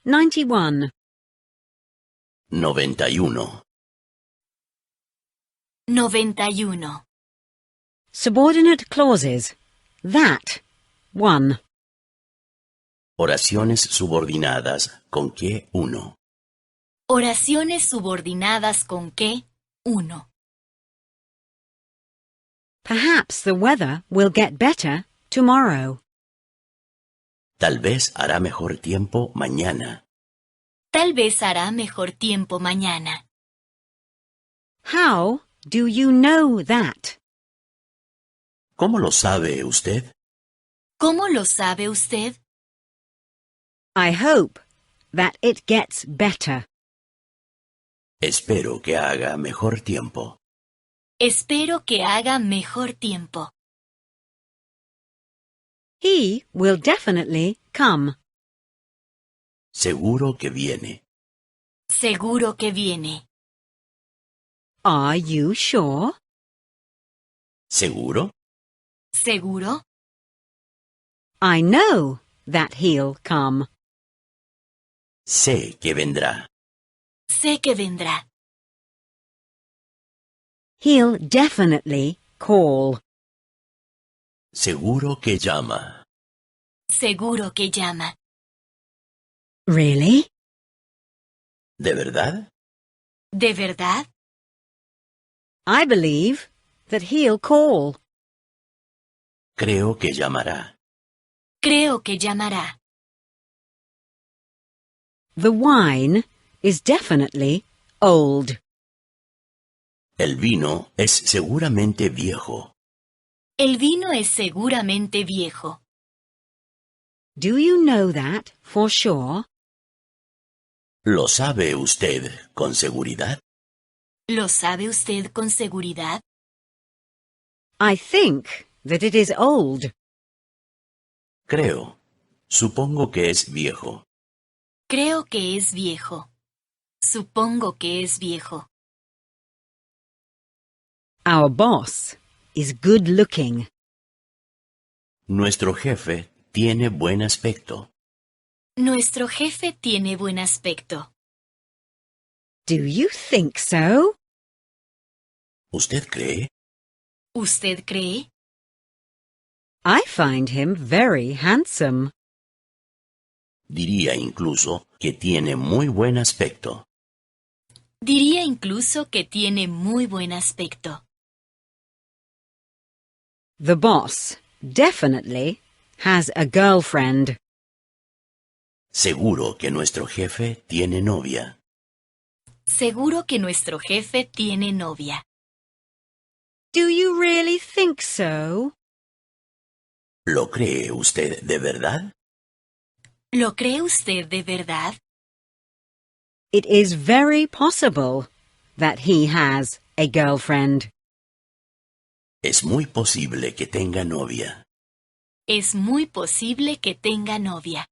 91. 91. 91. Subordinate clauses. That. 1. Oraciones subordinadas con que 1. Oraciones subordinadas con que 1. Perhaps the weather will get better tomorrow. Tal vez hará mejor tiempo mañana. Tal vez hará mejor tiempo mañana. How do you know that? ¿Cómo lo sabe usted? ¿Cómo lo sabe usted? I hope that it gets better. Espero que haga mejor tiempo. Espero que haga mejor tiempo. He will definitely come. Seguro que viene. Seguro que viene. Are you sure? ¿Seguro? ¿Seguro? I know that he'll come. Sé que vendrá. Sé que vendrá. He'll definitely call. Seguro que llama. Seguro que llama. Really? ¿De verdad? ¿De verdad? I believe that he'll call. Creo que llamará. Creo que llamará. The wine is definitely old. El vino es seguramente viejo. El vino es seguramente viejo. Do you know that for sure? ¿Lo sabe usted con seguridad? ¿Lo sabe usted con seguridad? I think that it is old. Creo. Supongo que es viejo. Creo que es viejo. Supongo que es viejo. Our boss is good looking. Nuestro jefe tiene buen aspecto. Nuestro jefe tiene buen aspecto. Do you think so? ¿Usted cree? ¿Usted cree? I find him very handsome. Diría incluso que tiene muy buen aspecto. Diría incluso que tiene muy buen aspecto. The boss definitely has a girlfriend. Seguro que nuestro jefe tiene novia. Seguro que nuestro jefe tiene novia. Do you really think so? ¿Lo cree usted de verdad? ¿Lo cree usted de verdad? It is very possible that he has a girlfriend. Es muy posible que tenga novia. Es muy posible que tenga novia.